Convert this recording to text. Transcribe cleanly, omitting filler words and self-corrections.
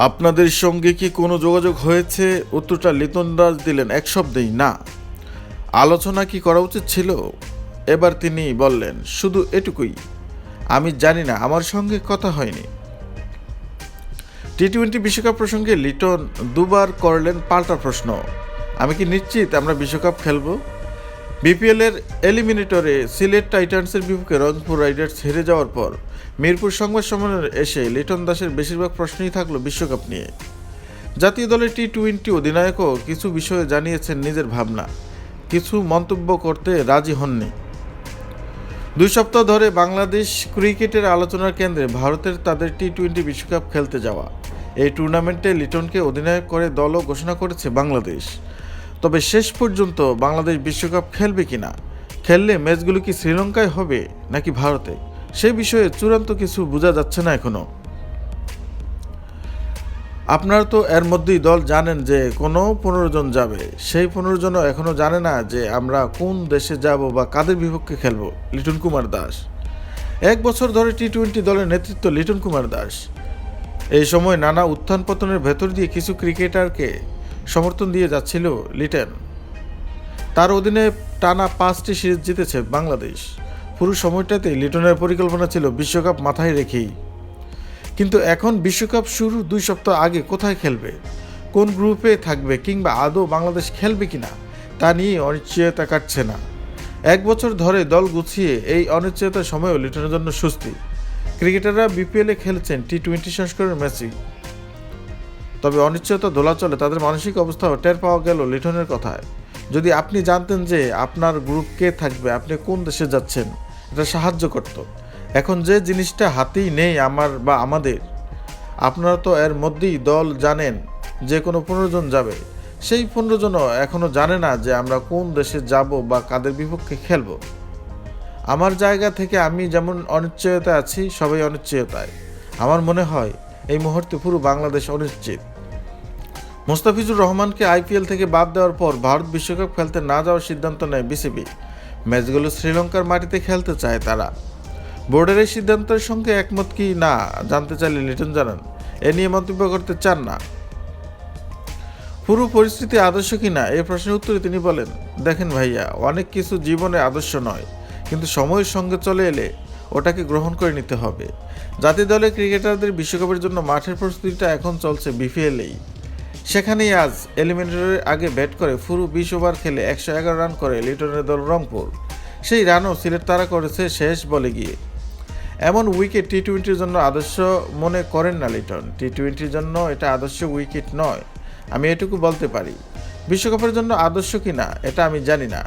আপনাদের সঙ্গে কি কোনো যোগাযোগ হয়েছে? উত্তরটা লিটন দাস দিলেন এক শব্দেই, না। আলোচনা কি করা উচিত ছিল? এবার তিনি বললেন, শুধু এটুকুই, আমি জানি না, আমার সঙ্গে কথা হয়নি। টি-20 বিশ্বকাপ প্রসঙ্গে লিটন দুবার করলেন পাল্টা প্রশ্ন, আমি কি নিশ্চিত আমরা বিশ্বকাপ খেলব? বিপিএলের এলিমিনেটরে সিলেট টাইটান্সের বিপক্ষে রংপুর রাইডার্স হেরে যাওয়ার পর মিরপুর সংবাদ সম্মেলনে এসে লিটন দাসের বেশিরভাগ প্রশ্নই থাকলো বিশ্বকাপ নিয়ে। জাতীয় দলের টি-20 অধিনায়কও কিছু বিষয়ে জানিয়েছেন নিজের ভাবনা, কিছু মন্তব্য করতে রাজি হননি। 2 সপ্তাহ ধরে বাংলাদেশ ক্রিকেটের আলোচনার কেন্দ্রে ভারতের তাদের টি-20 বিশ্বকাপ খেলতে যাওয়া। এই টুর্নামেন্টে লিটনকে অধিনায়ক করে দলও ঘোষণা করেছে বাংলাদেশ। তবে শেষ পর্যন্ত বাংলাদেশ বিশ্বকাপ খেলবে কিনা, খেললে ম্যাচগুলো কি শ্রীলঙ্কায় হবে নাকি ভারতে, সে বিষয়ে চূড়ান্ত কিছু বোঝা যাচ্ছে না এখনো। আপনারা তো এর মধ্যেই দল জানেন যে কোনো 15 জন যাবে, সেই 15 জনও এখনও জানে না যে আমরা কোন দেশে যাব বা কাদের বিপক্ষে খেলব। লিটন কুমার দাস 1 বছর ধরে টি-20 দলের নেতৃত্ব লিটন কুমার দাস। এই সময় নানা উত্থান পতনের ভেতর দিয়ে কিছু ক্রিকেটারকে সমর্থন দিয়ে যাচ্ছিল লিটন। তার অধীনে টানা 5টি সিরিজ জিতেছে বাংলাদেশ। পুরো সময়টাতে লিটনের পরিকল্পনা ছিল বিশ্বকাপ মাথায় রেখেই। কিন্তু এখন বিশ্বকাপ শুরু 2 সপ্তাহ আগে কোথায় খেলবে, কোন গ্রুপে থাকবে, কিংবা আদৌ বাংলাদেশ খেলবে কিনা, তা নিয়ে অনিশ্চয়তা কাটছে না। 1 বছর ধরে দল গুছিয়ে এই অনিশ্চয়তার সময়ও লিটনের জন্য স্বস্তি। ক্রিকেটাররা বিপিএলে খেলেছেন টি-20 সংস্করণের ম্যাচই, তবে অনিশ্চয়তা দোলাচলে তাদের মানসিক অবস্থাও টের পাওয়া গেল লিটনের কথায়। যদি আপনি জানতেন যে আপনার গ্রুপ কে থাকবে, আপনি কোন দেশে যাচ্ছেন, এটা সাহায্য করত। এখন যে জিনিসটা হাতেই নেই আমার বা আমাদের, আপনারা তো এর মধ্যেই দল জানেন যে কোনো 15 জন যাবে, সেই 15 জনও এখনও জানে না যে আমরা কোন দেশে যাব বা কাদের বিপক্ষে খেলব। আমার জায়গা থেকে আমি যেমন অনিশ্চয়তায় আছি, সবাই অনিশ্চয়তায়। আমার মনে হয় এই মুহূর্তে পুরো বাংলাদেশ অনিশ্চিত। মোস্তাফিজুর রহমানকে আইপিএল থেকে বাদ দেওয়ার পর ভারত বিশ্বকাপ খেলতে না যাওয়ার সিদ্ধান্ত নেয় বিসিবি। ম্যাচগুলো শ্রীলঙ্কার মাটিতে খেলতে চায় তারা। বোর্ডের এই সিদ্ধান্তের সঙ্গে একমত কি না জানতে চাইলে লিটন জানান, এ নিয়ে মন্তব্য করতে চান না। পুরো পরিস্থিতি আদর্শ কিনা এই প্রশ্নের উত্তরে তিনি বলেন, দেখেন ভাইয়া, অনেক কিছু জীবনে আদর্শ নয়, কিন্তু সময়ের সঙ্গে চলে এলে ওটাকে গ্রহণ করে নিতে হবে। জাতীয় দলের ক্রিকেটারদের বিশ্বকাপের জন্য মাঠের প্রস্তুতিটা এখন চলছে বিপিএলেই। সেখানেই আজ এলিমিনেটরের আগে ব্যাট করে পুরো 20 ওভার খেলে 111 রান করে লিটনের দল রংপুর। সেই রানও সিলেট তারা করেছে শেষ বলে গিয়ে। এমন উইকেট টি-20-র জন্য আদর্শ মনে করেন না লিটন। টি-20-র জন্য এটা আদর্শ উইকেট নয়, আমি এটুকু বলতে পারি। বিশ্বকাপের জন্য আদর্শ কিনা এটা আমি জানি না।